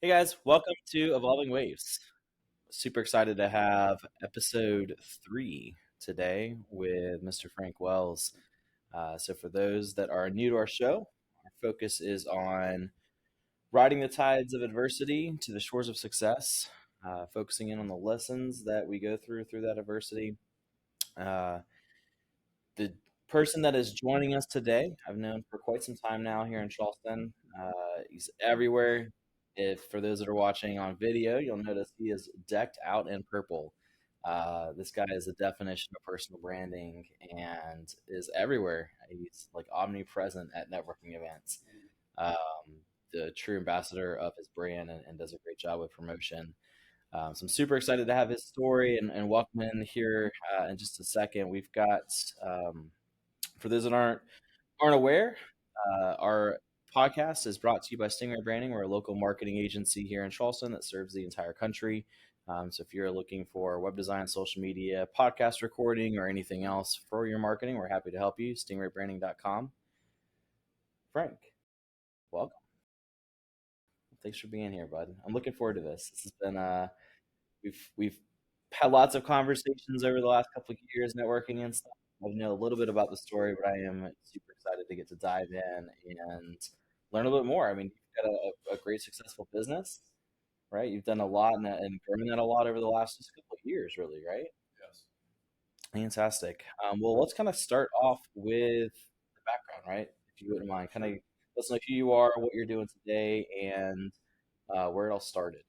Hey guys, welcome to Evolving Waves. Super excited to have episode 3 today with Mr. Frank Wells. So, for those that are new to our show, our focus is on riding the tides of adversity to the shores of success, focusing in on the lessons that we go through that adversity. Uh, the person that is joining us today, I've known for quite some time now here in Charleston. He's everywhere. If for those that are watching on video, you'll notice he is decked out in purple. This guy is a definition of personal branding and is everywhere. He's like omnipresent at networking events. Um, the true ambassador of his brand and does a great job with promotion. So I'm super excited to have his story and welcome in here in just a second. We've got for those that aren't aware, our podcast is brought to you by Stingray Branding. We're a local marketing agency here in Charleston that serves the entire country. So if you're looking for web design, social media, podcast recording, or anything else for your marketing, we're happy to help you. StingrayBranding.com. Frank, welcome. Thanks for being here, bud. I'm looking forward to this. This has been we've had lots of conversations over the last couple of years, networking and stuff. I know a little bit about the story, but I am super excited to get to dive in and learn a little bit more. I mean, you've got a great successful business, right? You've done a lot and grown that a lot over the last just couple of years, really, right? Yes. Fantastic. Well, let's kind of start off with the background, right? If you wouldn't mind, kind of Sure. let's know who you are, what you're doing today, and where it all started.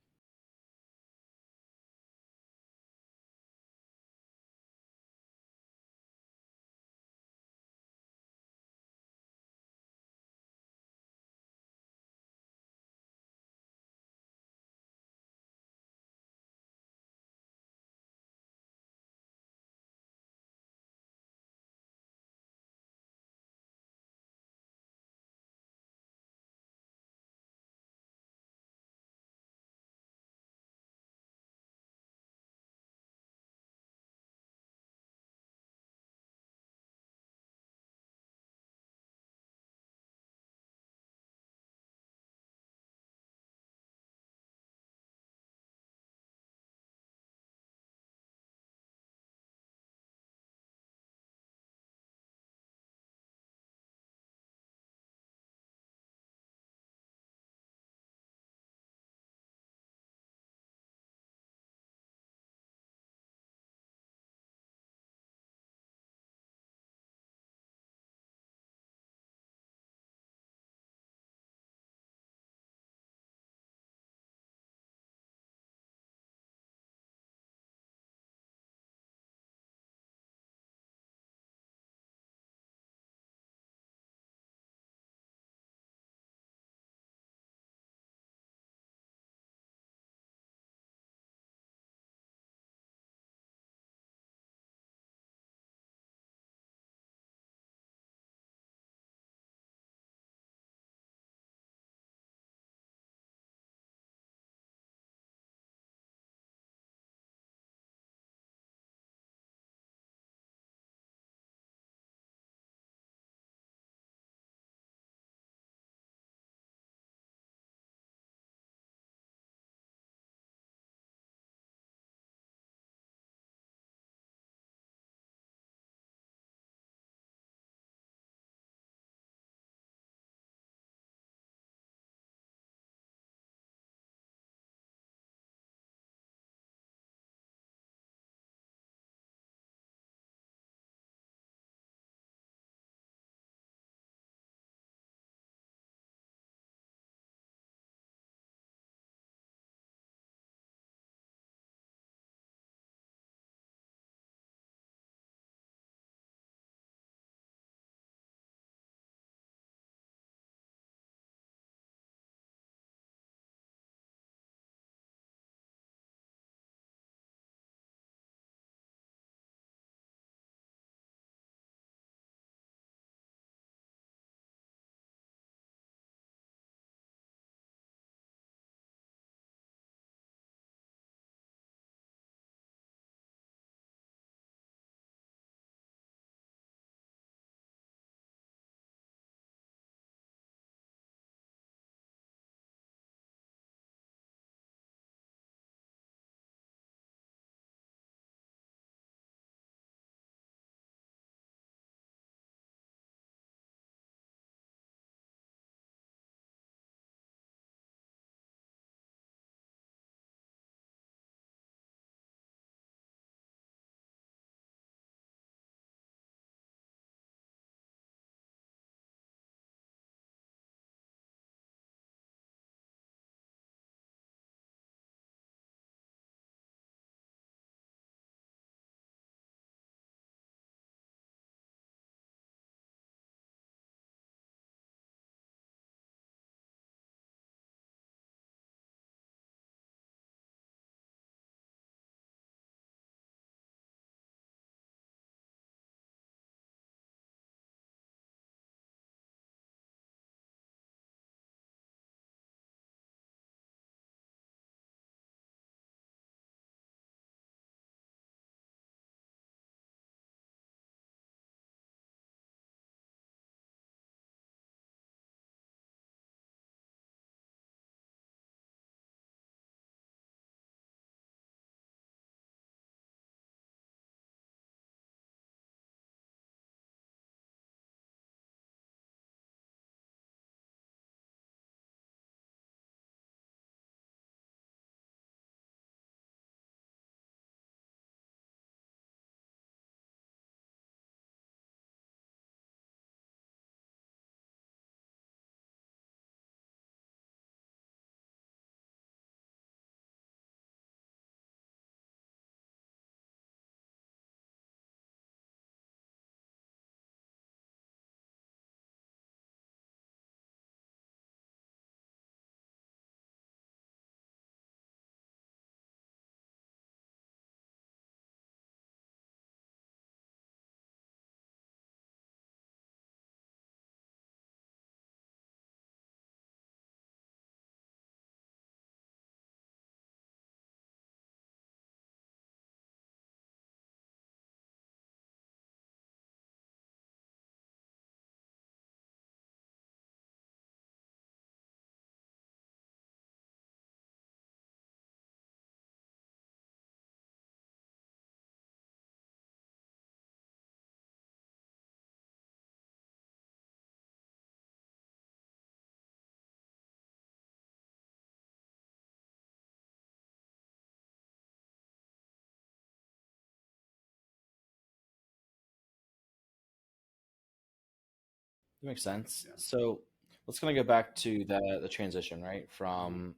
That makes sense. Yeah. So let's kind of go back to the transition, right? Mhm. From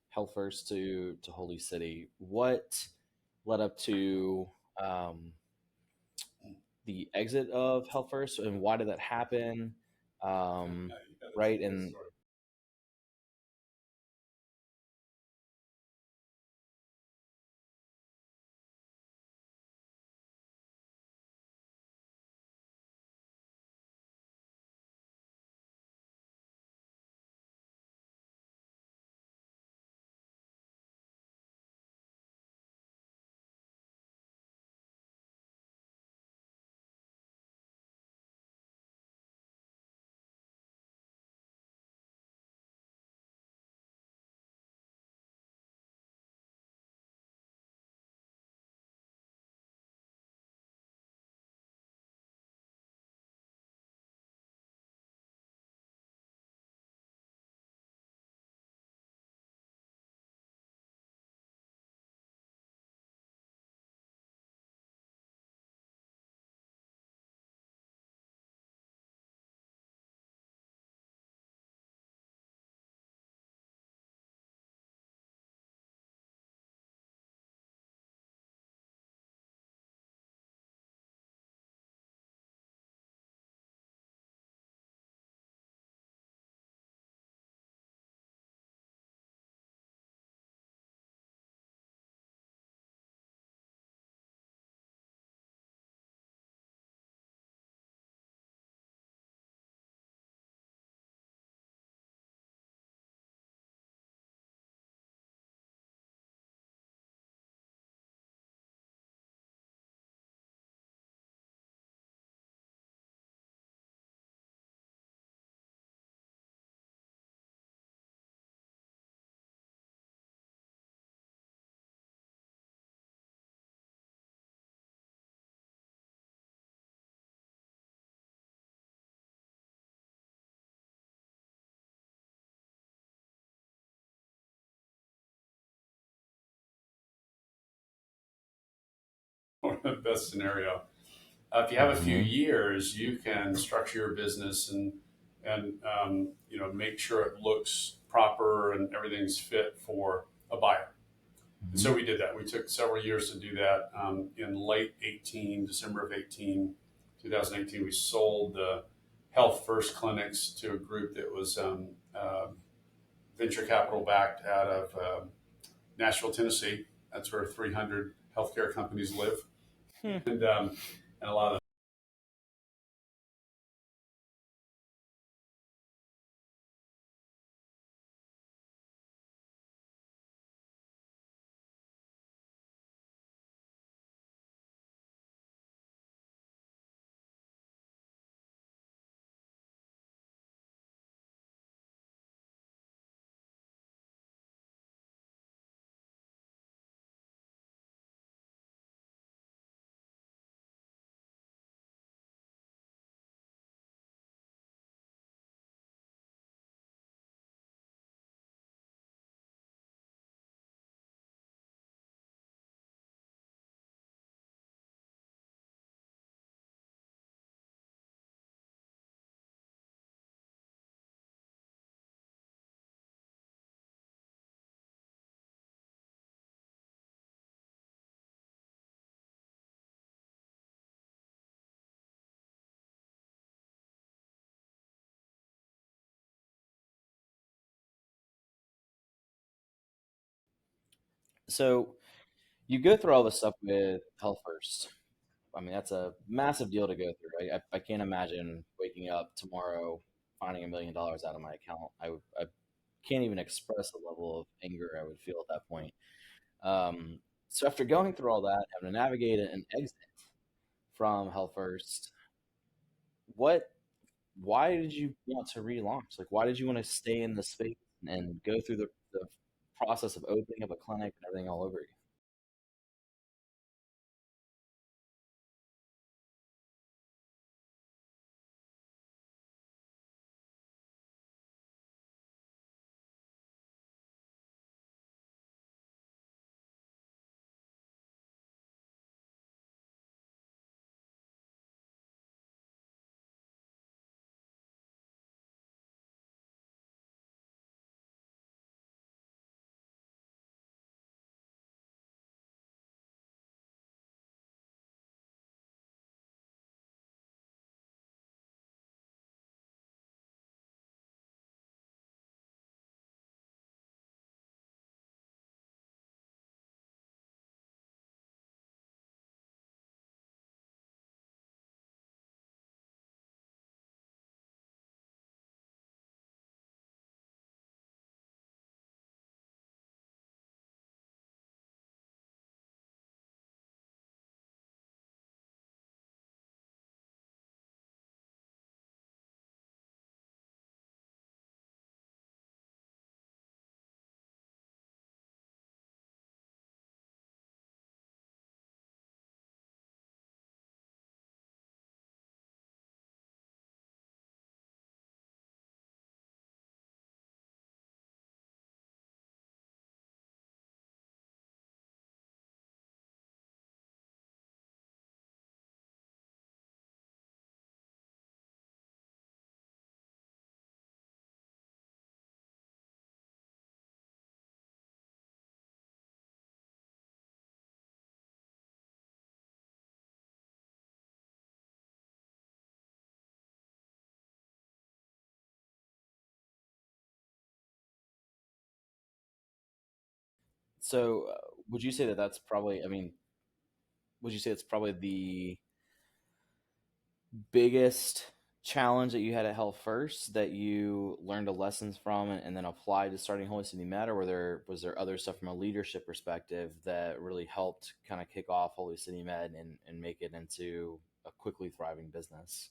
Health First to Holy City. What led up to um, the exit of Health First, and why did that happen? Um, Yeah, that's a right, great and story. Or the best scenario. If you have a few Mhm. years, you can structure your business and make sure it looks proper and everything's fit for a buyer. And Mhm. so we did that. We took several years to do that. In late 18, December of 18, 2018, we sold the HealthFirst clinics to a group that was venture capital backed out of Nashville, Tennessee. That's where 300 healthcare companies live, Hmm. and a lot of So you go through all this stuff with Health First. I mean, that's a massive deal to go through. I can't imagine waking up tomorrow finding $1 million out of my account. I can't even express the level of anger I would feel at that point. Um, so after going through all that, having to navigate an exit from Health First, what why did you want to relaunch? Like, why did you want to stay in the space and go through the process of opening up a clinic and everything all over again? So, would you say that that's probably, I mean, would you say it's probably the biggest challenge that you had at Health First that you learned the lessons from and then applied to starting Holy City Med, or was there other stuff from a leadership perspective that really helped kind of kick off Holy City Med and make it into a quickly thriving business?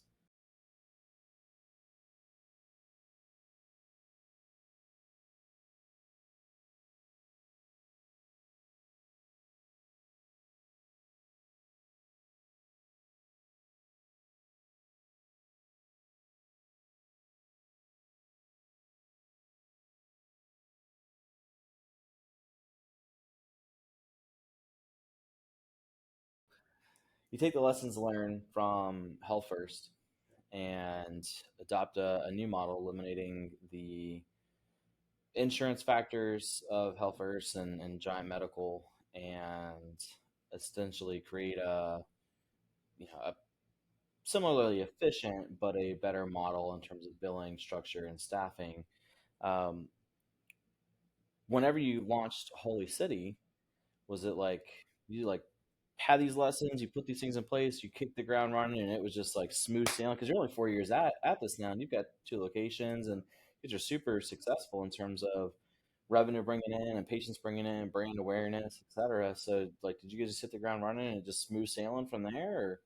You take the lessons learned from Health First and adopt a new model, eliminating the insurance factors of Health First and Giant Medical, and essentially create a similarly efficient but a better model in terms of billing structure and staffing. Um, Whenever you launched Holy City, was it like you like had these lessons, you put these things in place, you kicked the ground running, and it was just like smooth sailing? Because you're only 4 years at this now, and you've got two locations, and you are super successful in terms of revenue bringing in and patients bringing in, brand awareness, etc. So, like, did you guys just hit the ground running and just smooth sailing from there? Or?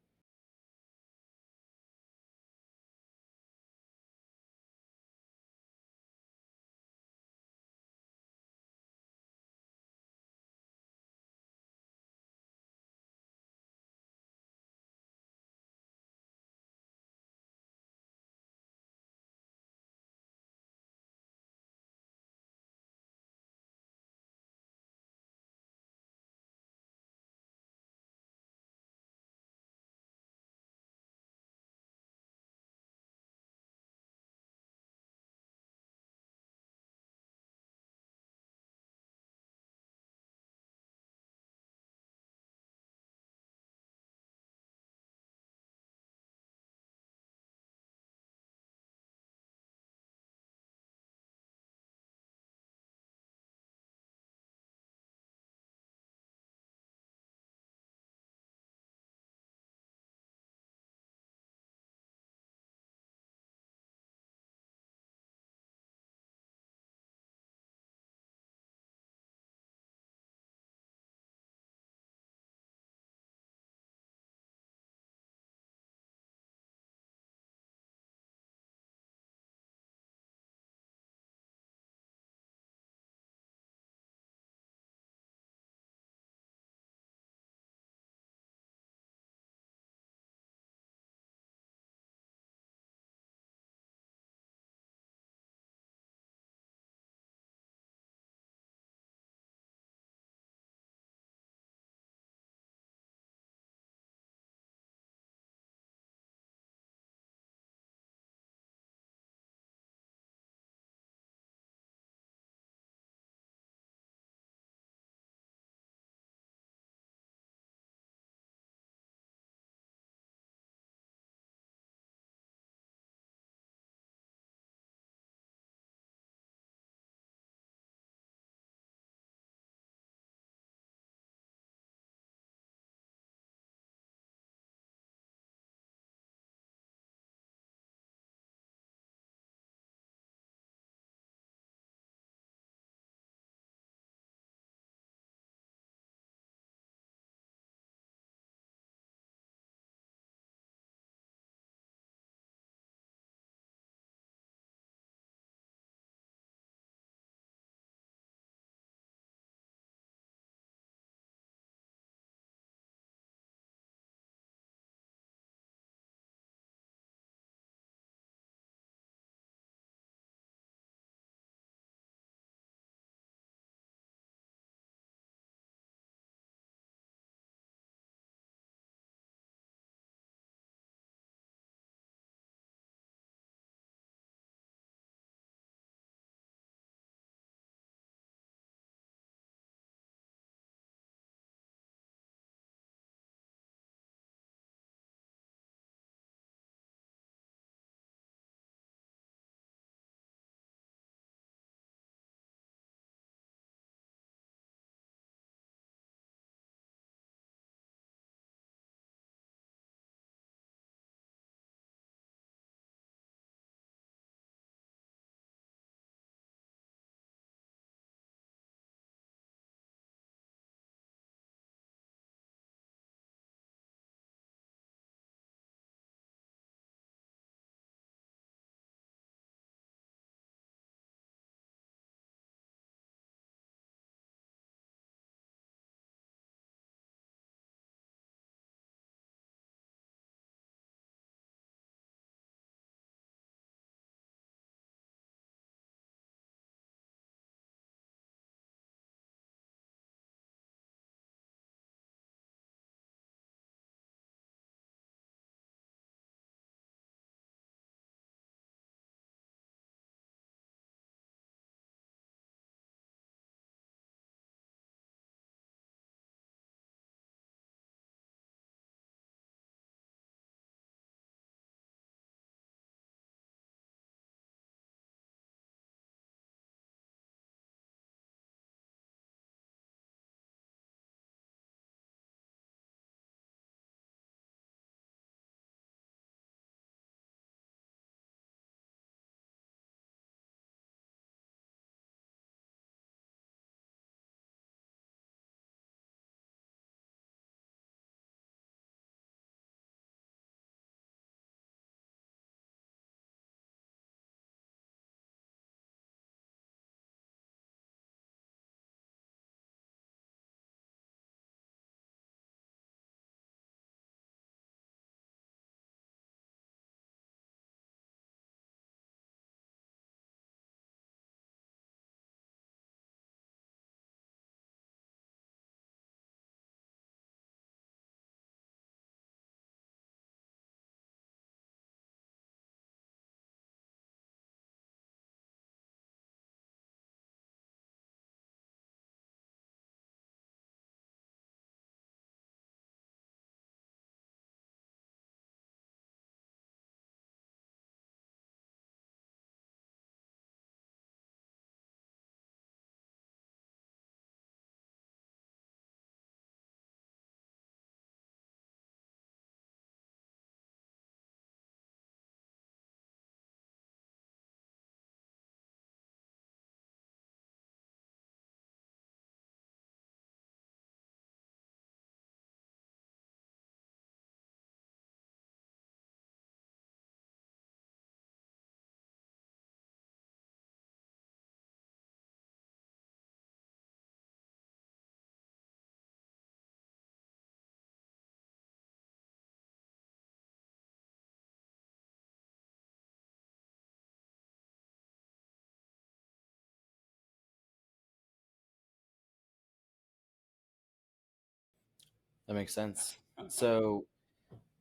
That makes sense. So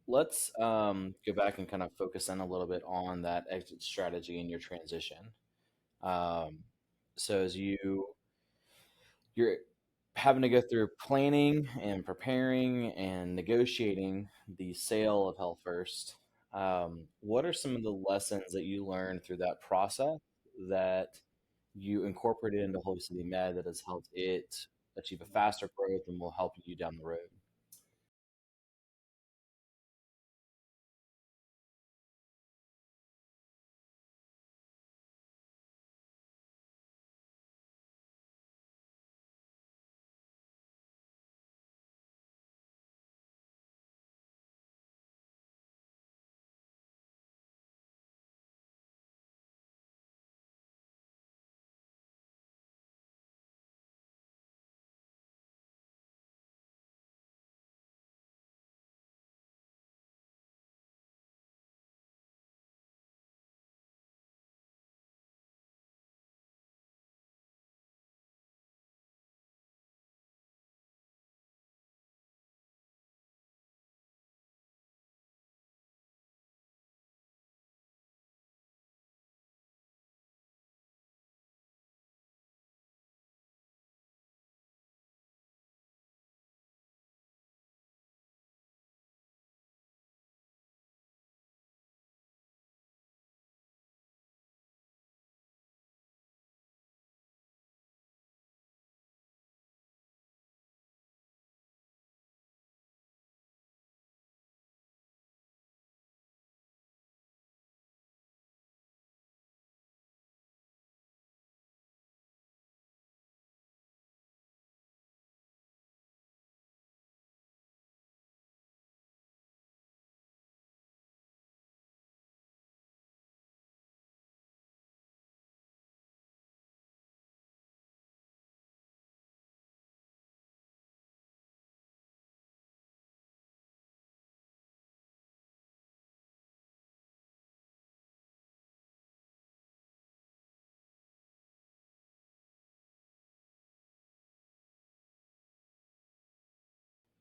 let's go back and kind of focus in a little bit on that exit strategy and your transition. Um, so as you're having to go through planning and preparing and negotiating the sale of Health First, what are some of the lessons that you learned through that process that you incorporated into Holy City Med that has helped it achieve a faster growth and will help you down the road?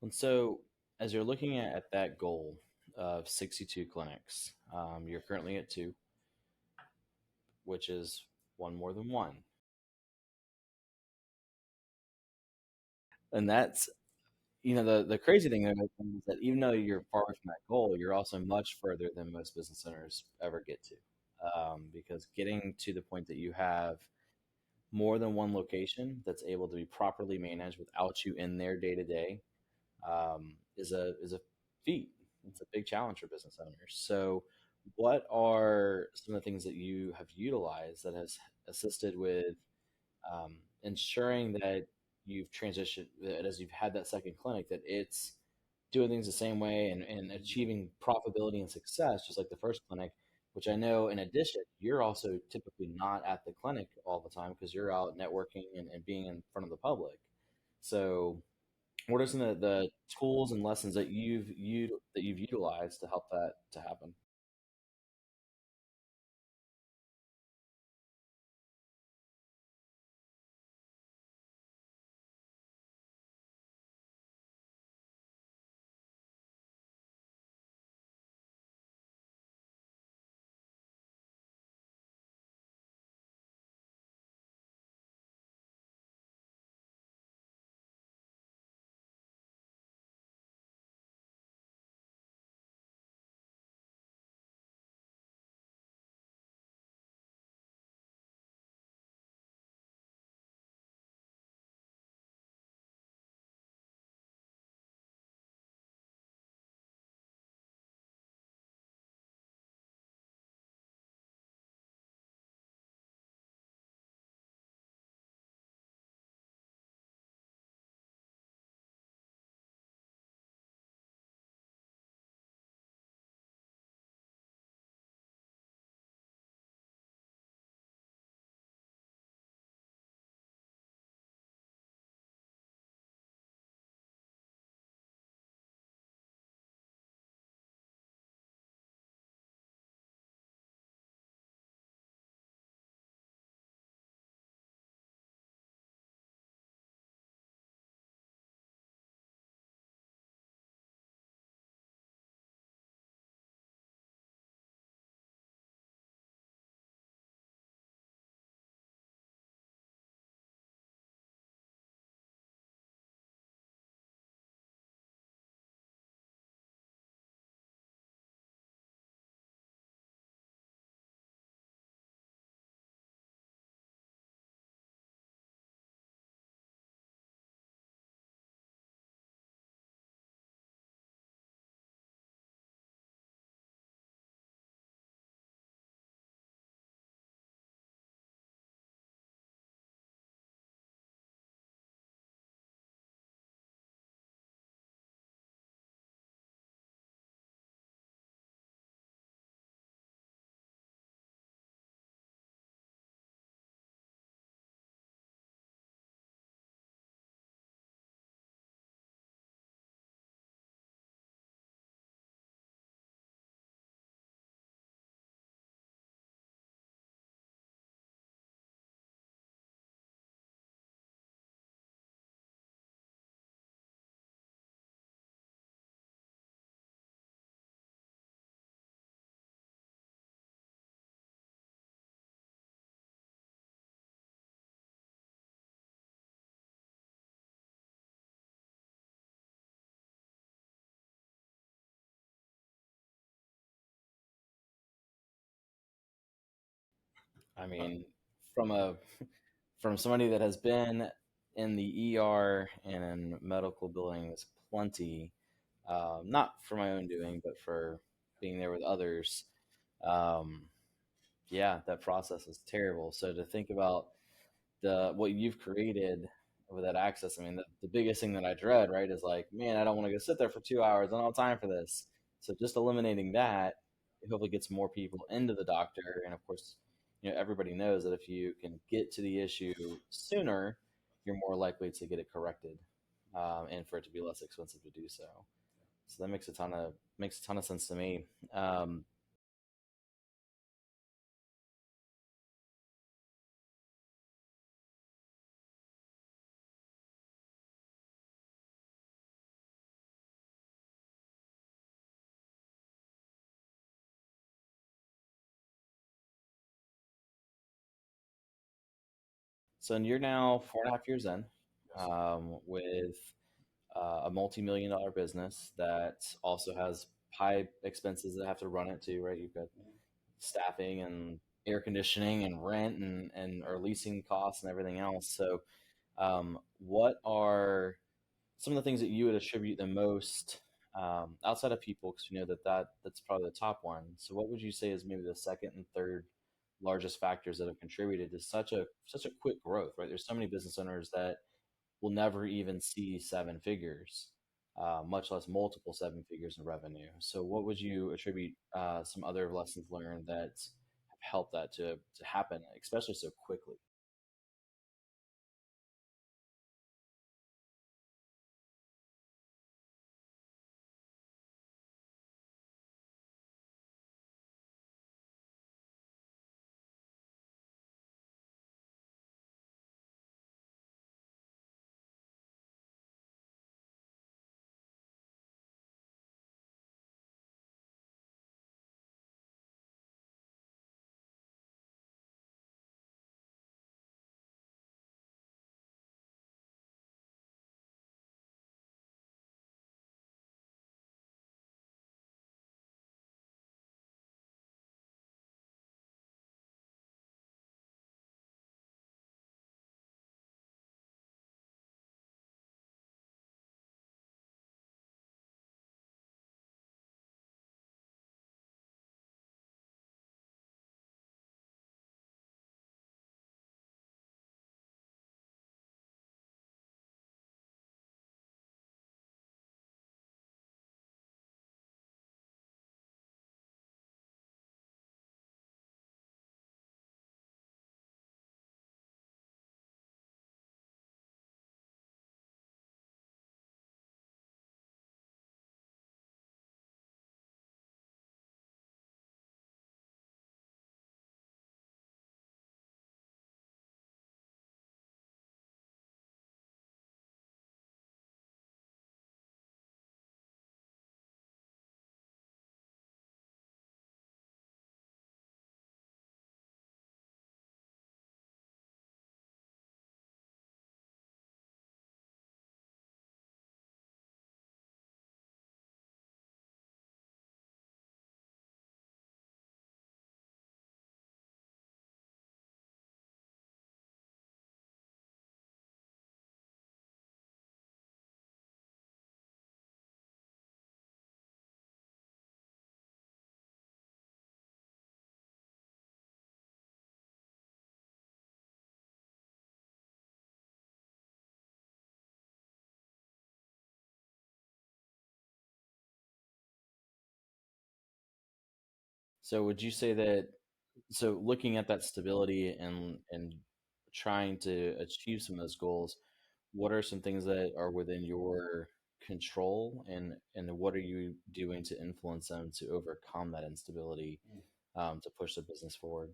And so, as you're looking at that goal of 62 clinics, you're currently at two, which is one more than one. And that's, the crazy thing is that even though you're far from that goal, you're also much further than most business owners ever get to. Because getting to the point that you have more than one location that's able to be properly managed without you in there day to day is a feat. It's a big challenge for business owners. So, what are some of the things that you have utilized that has assisted with ensuring that you've transitioned, that as you've had that second clinic, that it's doing things the same way and achieving profitability and success, just like the first clinic, which I know in addition, you're also typically not at the clinic all the time because you're out networking and being in front of the public. So, what are some of the tools and lessons that you've utilized to help that to happen? I mean, from a from somebody that has been in the ER and in medical buildings plenty, not for my own doing, but for being there with others. Um, yeah, that process is terrible. So to think about the what you've created with that access, I mean, the biggest thing that I dread, right, is like, man, I don't want to go sit there for 2 hours. I don't have time for this. So just eliminating that, it hopefully gets more people into the doctor. And of course, everybody knows that if you can get to the issue sooner, you're more likely to get it corrected, and for it to be less expensive to do so. So that makes a ton of sense to me. Um, so you're now 4.5 years in, Yes. with a multi-million dollar business that also has high expenses that have to run it too, right? You've got staffing and air conditioning and rent and or leasing costs and everything else. So, what are some of the things that you would attribute the most, outside of people? Because you know that's probably the top one. So, what would you say is maybe the second and third largest factors that have contributed to such a quick growth? Right, there's so many business owners that will never even see seven figures, much less multiple seven figures in revenue. So, what would you attribute, some other lessons learned that have helped that to happen, especially so quickly? So, would you say that, so looking at that stability and trying to achieve some of those goals, what are some things that are within your control, and what are you doing to influence them to overcome that instability, to push the business forward?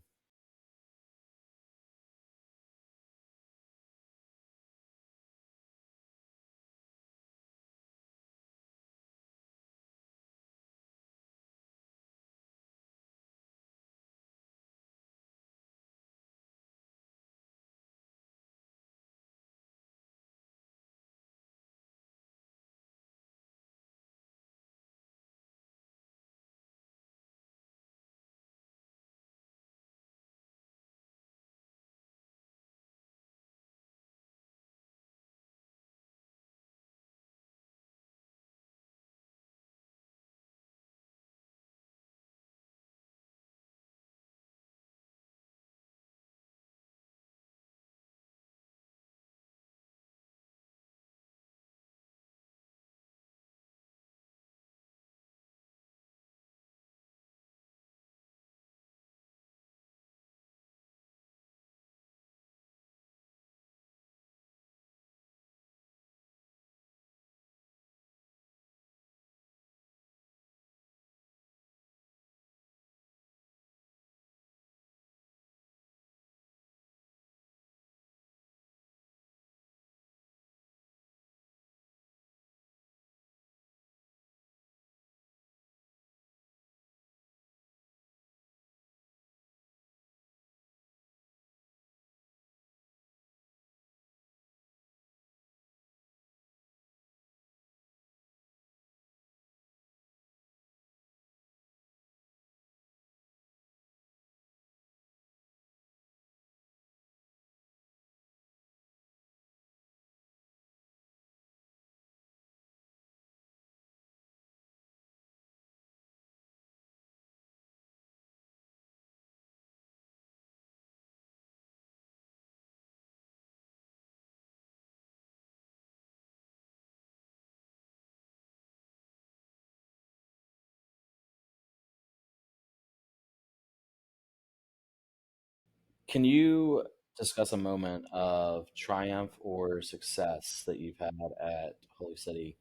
Can you discuss a moment of triumph or success that you've had at Holy City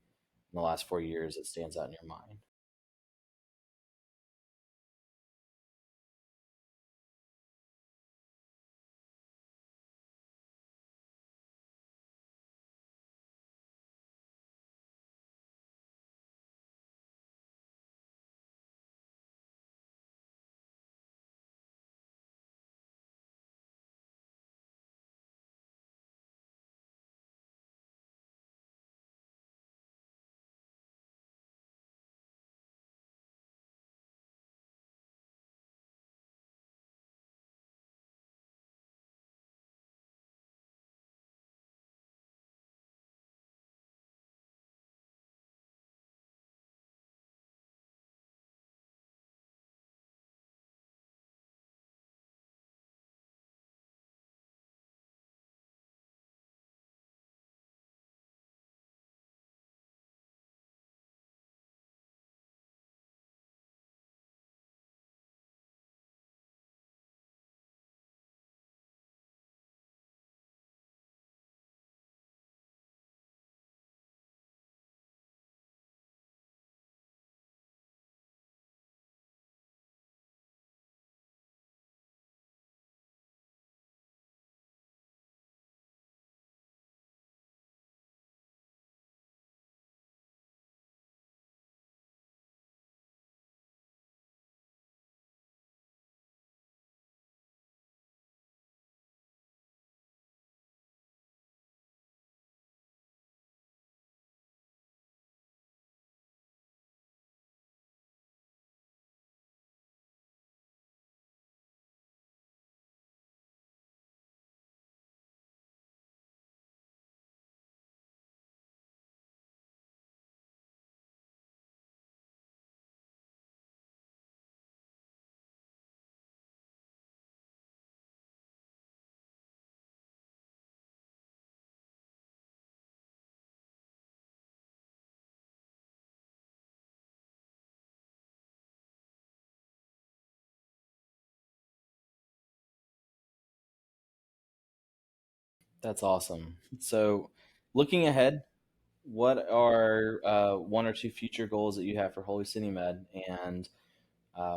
in the last 4 years that stands out in your mind? That's awesome. So, looking ahead, what are one or two future goals that you have for Holy City Med, and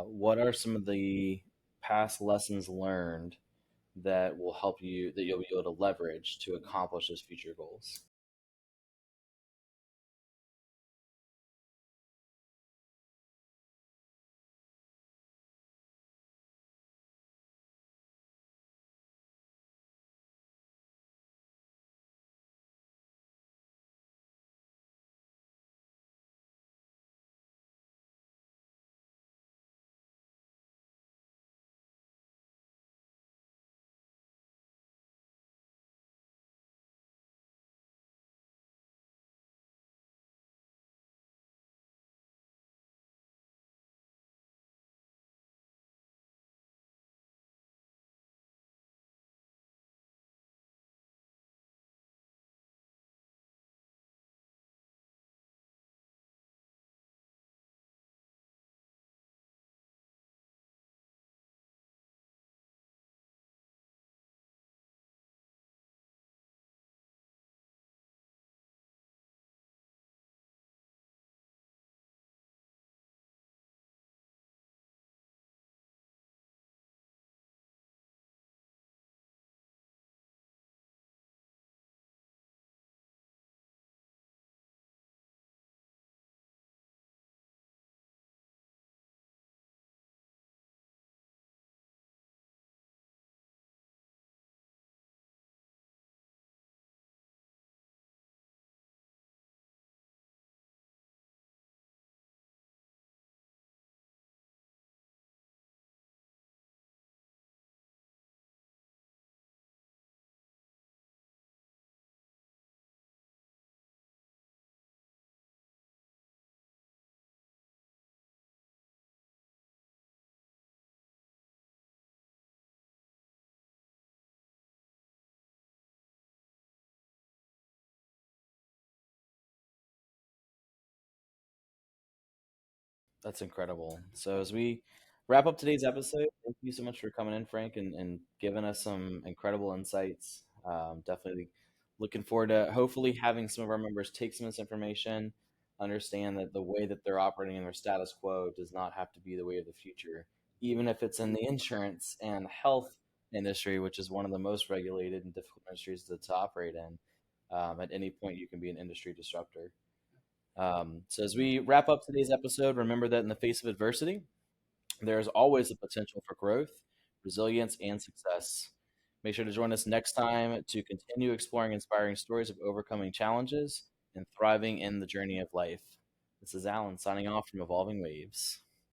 what are some of the past lessons learned that will help you that you'll be able to leverage to accomplish those future goals? That's incredible. So as we wrap up today's episode. Thank you so much for coming in, Frank, and giving us some incredible insights. Definitely looking forward to hopefully having some of our members take some of this information, understand that the way that they're operating in their status quo does not have to be the way of the future, even if it's in the insurance and health industry, which is one of the most regulated and difficult industries to operate in. At any point, you can be an industry disruptor. So, as we wrap up today's episode, remember that in the face of adversity, there is always the potential for growth, resilience, and success. Make sure to join us next time to continue exploring inspiring stories of overcoming challenges and thriving in the journey of life. This is Alan signing off from Evolving Waves.